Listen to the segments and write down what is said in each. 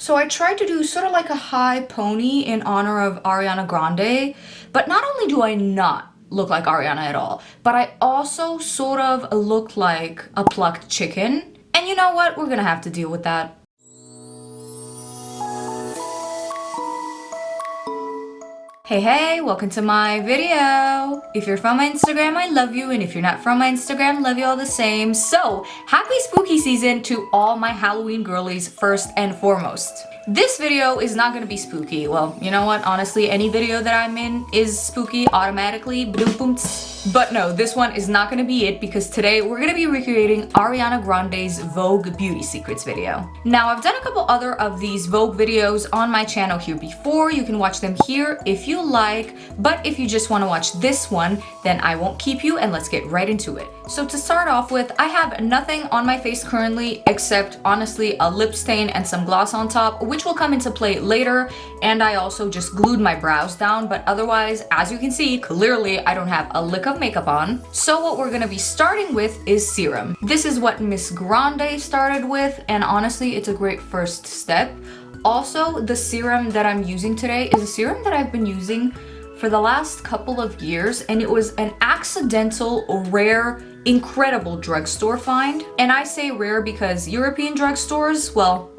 So I tried to do sort of like a high pony in honor of Ariana Grande, but not only do I not look like Ariana at all, but I also sort of look like a plucked chicken. And you know what? We're gonna have to deal with that. Hey, welcome to my video. If you're from my Instagram, I love you, and if you're not from my Instagram, love you all the same. So, happy spooky season to all my Halloween girlies first and foremost. This video is not gonna be spooky. Well, you know what? Honestly, any video that I'm in is spooky automatically. But no, this one is not gonna be it because today we're gonna be recreating Ariana Grande's Vogue Beauty Secrets video. Now, I've done a couple other of these Vogue videos on my channel here before. You can watch them here if you like, but if you just wanna watch this one, then I won't keep you and let's get right into it. So to start off with, I have nothing on my face currently except honestly a lip stain and some gloss on top, which will come into play later, and I also just glued my brows down, but otherwise, as you can see, clearly I don't have a lick of makeup on. So what we're gonna be starting with is serum. This is what Miss Grande started with, and honestly, it's a great first step. Also, the serum that I'm using today is a serum that I've been using for the last couple of years, and it was an accidental, rare, incredible drugstore find. And I say rare because European drugstores, well,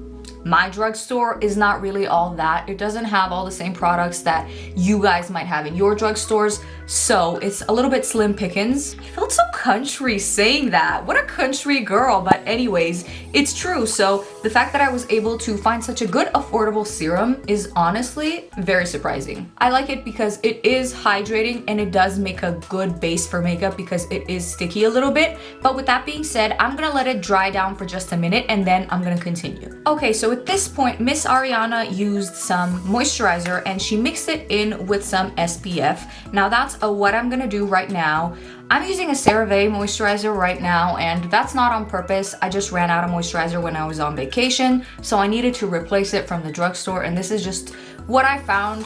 my drugstore is not really all that. It doesn't have all the same products that you guys might have in your drugstores, so it's a little bit slim pickings. I felt so country saying that. What a country girl, but anyways, it's true. So the fact that I was able to find such a good affordable serum is honestly very surprising. I like it because it is hydrating and it does make a good base for makeup because it is sticky a little bit. But with that being said, I'm gonna let it dry down for just a minute and then I'm gonna continue. Okay, so at this point, Miss Ariana used some moisturizer and she mixed it in with some SPF. Now that's what I'm gonna do right now. I'm using a CeraVe moisturizer right now, and that's not on purpose. I just ran out of moisturizer when I was on vacation, so I needed to replace it from the drugstore, and this is just what I found.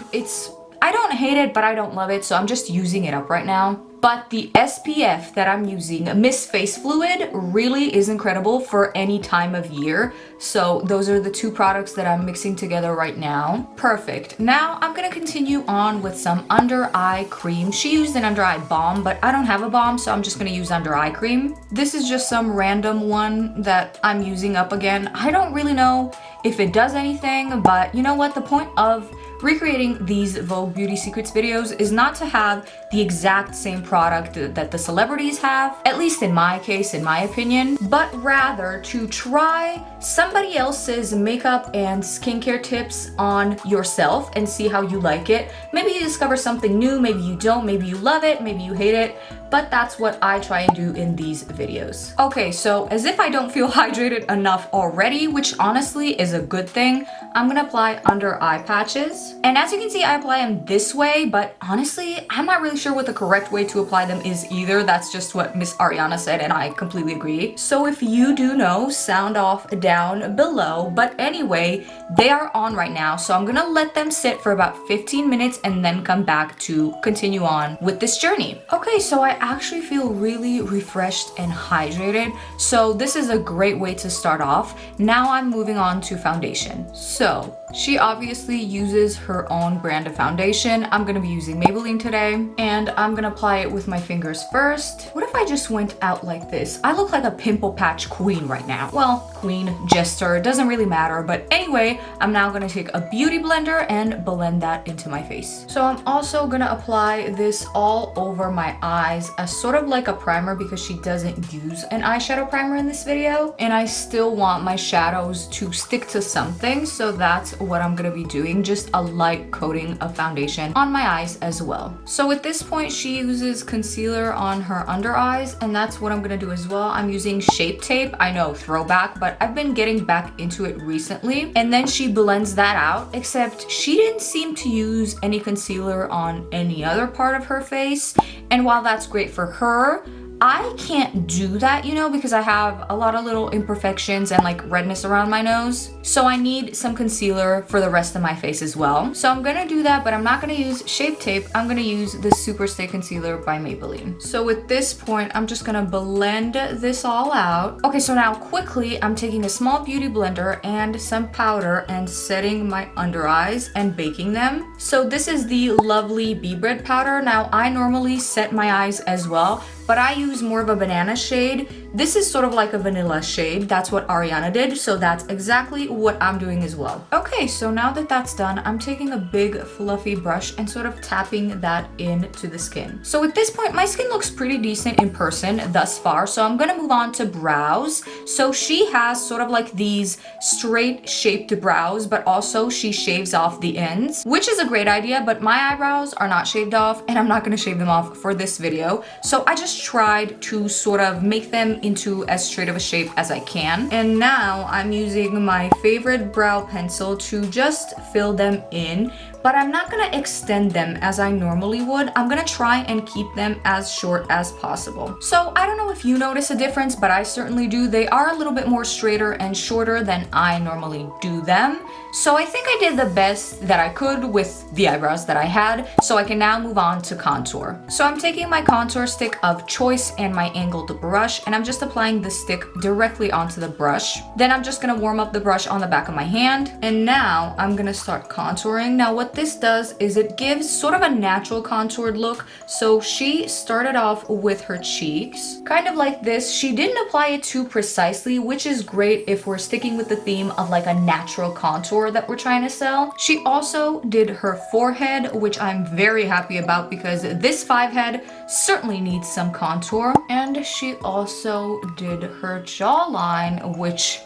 I don't hate it, but I don't love it, so I'm just using it up right now. But the SPF that I'm using, Miss Face Fluid, really is incredible for any time of year. So those are the two products that I'm mixing together right now. Perfect. Now I'm gonna continue on with some under eye cream. She used an under eye balm, but I don't have a balm, so I'm just gonna use under eye cream. This is just some random one that I'm using up again. I don't really know if it does anything, but you know what? The point of recreating these Vogue Beauty Secrets videos is not to have the exact same product that the celebrities have, at least in my case, in my opinion, but rather to try somebody else's makeup and skincare tips on yourself and see how you like it. Maybe you discover something new, maybe you don't, maybe you love it, maybe you hate it, but that's what I try and do in these videos. Okay, so as if I don't feel hydrated enough already, which honestly is a good thing, I'm gonna apply under eye patches. And as you can see, I apply them this way, but honestly, I'm not really sure what the correct way to apply them is either. That's just what Miss Ariana said, and I completely agree. So if you do know, sound off down below. But anyway, they are on right now, so I'm gonna let them sit for about 15 minutes and then come back to continue on with this journey. Okay, so I actually feel really refreshed and hydrated, so this is a great way to start off. Now I'm moving on to foundation. So she obviously uses her own brand of foundation. I'm gonna be using Maybelline today, and I'm gonna apply it with my fingers first. What if I just went out like this? I look like a pimple patch queen right now. Well, queen, jester, it doesn't really matter, but anyway, I'm now gonna take a beauty blender and blend that into my face. So I'm also gonna apply this all over my eyes as sort of like a primer because she doesn't use an eyeshadow primer in this video, and I still want my shadows to stick to something, so that's what I'm gonna be doing, just a light coating of foundation on my eyes as well. So at this point, she uses concealer on her under eyes, and that's what I'm gonna do as well. I'm using Shape Tape. I know, throwback, but I've been getting back into it recently. And then she blends that out, except she didn't seem to use any concealer on any other part of her face. And while that's great for her, I can't do that, you know, because I have a lot of little imperfections and like redness around my nose. So I need some concealer for the rest of my face as well. So I'm gonna do that, but I'm not gonna use Shape Tape. I'm gonna use the Super Stay Concealer by Maybelline. So at this point, I'm just gonna blend this all out. Okay, so now quickly, I'm taking a small beauty blender and some powder and setting my under eyes and baking them. So this is the lovely Bee Bread powder. Now I normally set my eyes as well, but I use more of a banana shade. This is sort of like a vanilla shade. That's what Ariana did, so that's exactly what I'm doing as well. Okay, so now that that's done, I'm taking a big fluffy brush and sort of tapping that into the skin. So at this point, my skin looks pretty decent in person thus far, so I'm gonna move on to brows. So she has sort of like these straight shaped brows, but also she shaves off the ends, which is a great idea, but my eyebrows are not shaved off and I'm not gonna shave them off for this video. So I just tried to sort of make them into as straight of a shape as I can. And now I'm using my favorite brow pencil to just fill them in, but I'm not gonna extend them as I normally would. I'm gonna try and keep them as short as possible. So I don't know if you notice a difference, but I certainly do. They are a little bit more straighter and shorter than I normally do them. So I think I did the best that I could with the eyebrows that I had, so I can now move on to contour. So I'm taking my contour stick of choice and my angled brush, and I'm just applying the stick directly onto the brush. Then I'm just gonna warm up the brush on the back of my hand, and now I'm gonna start contouring. Now what this does is it gives sort of a natural contoured look. So she started off with her cheeks, kind of like this. She didn't apply it too precisely, which is great if we're sticking with the theme of like a natural contour that we're trying to sell. She also did her forehead, which I'm very happy about because this 5 head certainly needs some contour. And she also did her jawline, which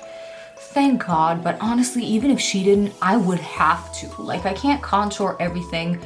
thank God, but honestly, even if she didn't, I would have to. Like, I can't contour everything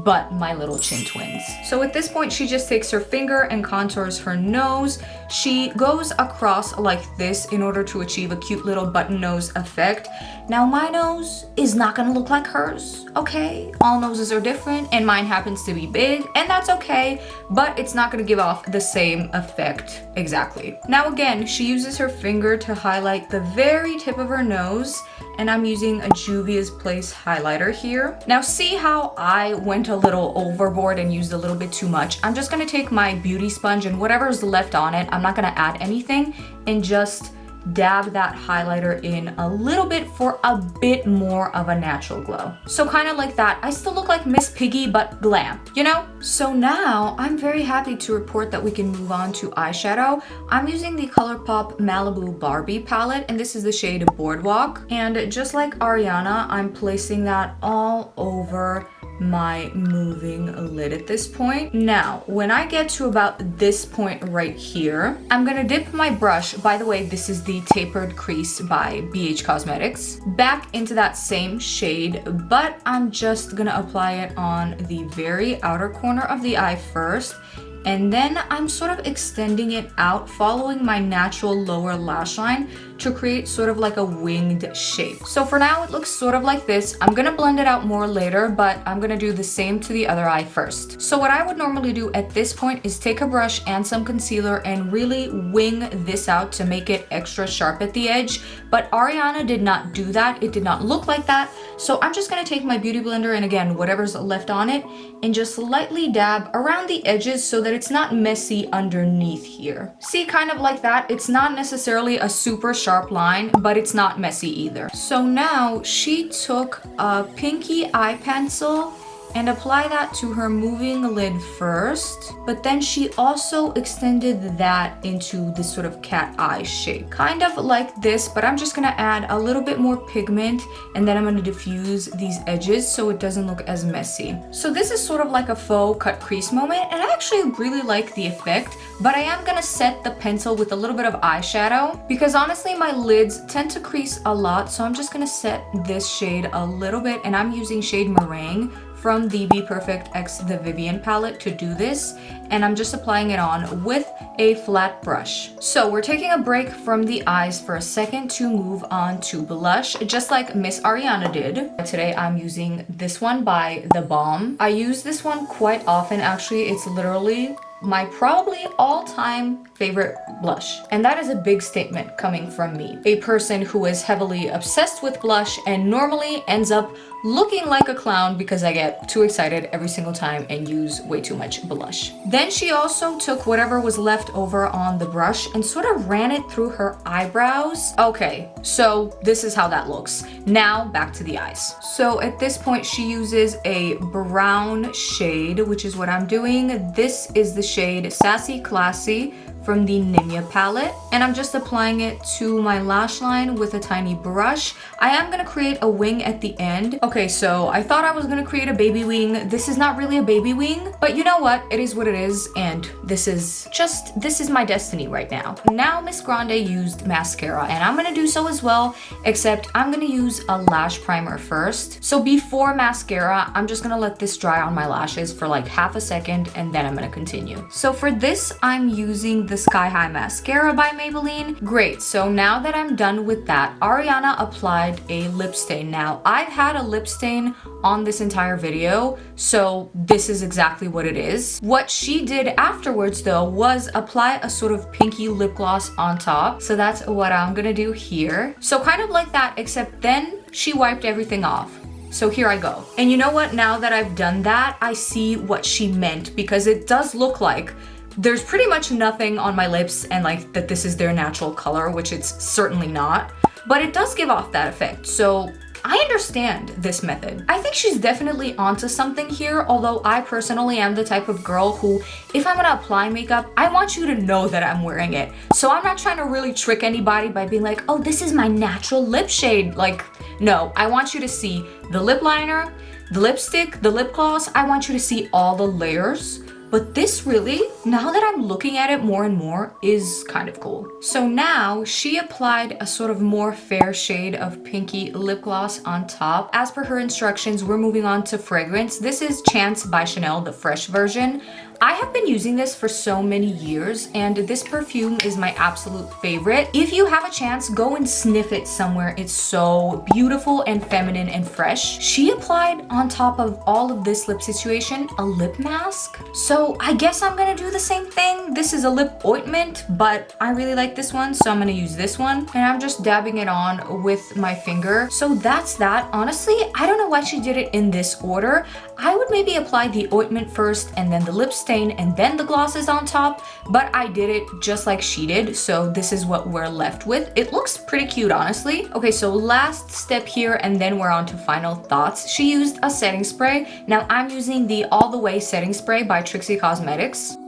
but my little chin twins. So at this point, she just takes her finger and contours her nose. She goes across like this in order to achieve a cute little button nose effect. Now my nose is not gonna look like hers, okay? All noses are different and mine happens to be big, and that's okay, but it's not gonna give off the same effect exactly. Now again, she uses her finger to highlight the very tip of her nose, and I'm using a Juvia's Place highlighter here. Now see how I went a little overboard and used a little bit too much? I'm just gonna take my beauty sponge and whatever's left on it, I'm not gonna add anything, and just dab that highlighter in a little bit for a bit more of a natural glow. So kind of like that. I still look like Miss Piggy, but glam, you know? So now I'm very happy to report that we can move on to eyeshadow. I'm using the ColourPop Malibu Barbie palette, and this is the shade Boardwalk. And just like Ariana, I'm placing that all over my moving lid at this point. Now, when I get to about this point right here, I'm gonna dip my brush, by the way, this is the Tapered Crease by BH Cosmetics, back into that same shade, but I'm just gonna apply it on the very outer corner of the eye first, and then I'm sort of extending it out, following my natural lower lash line to create sort of like a winged shape. So for now, it looks sort of like this. I'm gonna blend it out more later, but I'm gonna do the same to the other eye first. So what I would normally do at this point is take a brush and some concealer and really wing this out to make it extra sharp at the edge. But Ariana did not do that. It did not look like that. So I'm just gonna take my beauty blender and again, whatever's left on it, and just lightly dab around the edges so that it's not messy underneath here. See, kind of like that. It's not necessarily a super sharp line, but it's not messy either. So now she took a pinky eye pencil and apply that to her moving lid first, but then she also extended that into this sort of cat eye shape, kind of like this, but I'm just gonna add a little bit more pigment and then I'm gonna diffuse these edges so it doesn't look as messy. So this is sort of like a faux cut crease moment, and I actually really like the effect, but I am gonna set the pencil with a little bit of eyeshadow because honestly my lids tend to crease a lot, so I'm just gonna set this shade a little bit, and I'm using shade Meringue from the Be Perfect X The Vivienne palette to do this, and I'm just applying it on with a flat brush. So we're taking a break from the eyes for a second to move on to blush, just like Miss Ariana did. Today I'm using this one by The Balm. I use this one quite often actually. It's literally my probably all-time favorite blush. And that is a big statement coming from me, a person who is heavily obsessed with blush and normally ends up looking like a clown because I get too excited every single time and use way too much blush. Then she also took whatever was left over on the brush and sort of ran it through her eyebrows. Okay, so this is how that looks. Now back to the eyes. So at this point she uses a brown shade, which is what I'm doing. This is the shade Sassy Classy from the Nimya palette, and I'm just applying it to my lash line with a tiny brush. I am gonna create a wing at the end. Okay, so I thought I was gonna create a baby wing. This is not really a baby wing, but you know what? It is what it is, and this is my destiny right now. Now Miss Grande used mascara, and I'm gonna do so as well, except I'm gonna use a lash primer first. So before mascara, I'm just gonna let this dry on my lashes for like half a second, and then I'm gonna continue. So for this, I'm using the Sky High mascara by Maybelline. Great, so now that I'm done with that, Ariana applied a lip stain. Now, I've had a lip stain on this entire video, so this is exactly what it is. What she did afterwards though was apply a sort of pinky lip gloss on top. So that's what I'm gonna do here. So kind of like that, except then she wiped everything off. So here I go. And you know what? Now that I've done that, I see what she meant, because it does look like there's pretty much nothing on my lips and like that this is their natural color, which it's certainly not, but it does give off that effect. So I understand this method. I think she's definitely onto something here, although I personally am the type of girl who, if I'm gonna apply makeup, I want you to know that I'm wearing it. So I'm not trying to really trick anybody by being like, oh, this is my natural lip shade. Like, no, I want you to see the lip liner, the lipstick, the lip gloss. I want you to see all the layers. But this really, now that I'm looking at it more and more, is kind of cool. So now she applied a sort of more fair shade of pinky lip gloss on top. As per her instructions, we're moving on to fragrance. This is Chance by Chanel, the fresh version. I have been using this for so many years, and this perfume is my absolute favorite. If you have a chance, go and sniff it somewhere. It's so beautiful and feminine and fresh. She applied on top of all of this lip situation a lip mask. So I guess I'm gonna do the same thing. This is a lip ointment, but I really like this one, so I'm gonna use this one. And I'm just dabbing it on with my finger. So that's that. Honestly, I don't know why she did it in this order. I would maybe apply the ointment first and then the lip stain and then the glosses on top, but I did it just like she did, so this is what we're left with. It looks pretty cute, honestly. Okay, so last step here, and then we're on to final thoughts. She used a setting spray. Now I'm using the All The Way setting spray by Trixie Cosmetics.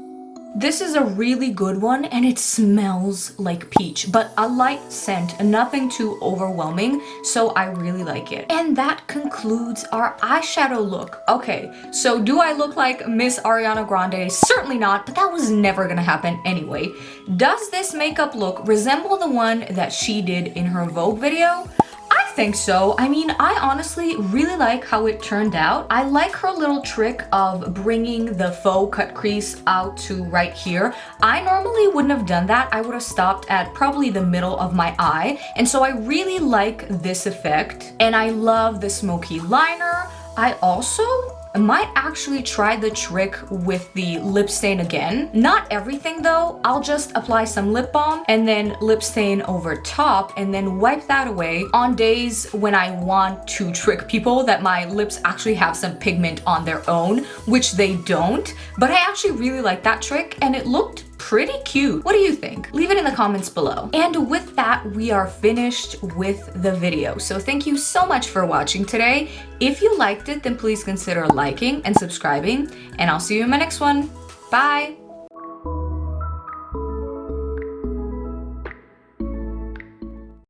This is a really good one, and it smells like peach, but a light scent, nothing too overwhelming, so I really like it. And that concludes our eyeshadow look. Okay, so do I look like Miss Ariana Grande? Certainly not, but that was never gonna happen anyway. Does this makeup look resemble the one that she did in her Vogue video? I think so. I mean, I honestly really like how it turned out. I like her little trick of bringing the faux cut crease out to right here. I normally wouldn't have done that. I would have stopped at probably the middle of my eye. And so I really like this effect. And I love the smoky liner. I also might actually try the trick with the lip stain again. Not everything though. I'll just apply some lip balm and then lip stain over top and then wipe that away on days when I want to trick people that my lips actually have some pigment on their own, which they don't. But I actually really like that trick and it looked pretty cute. What do you think? Leave it in the comments below. And with that, we are finished with the video. So thank you so much for watching today. If you liked it, then please consider liking and subscribing, and I'll see you in my next one. Bye!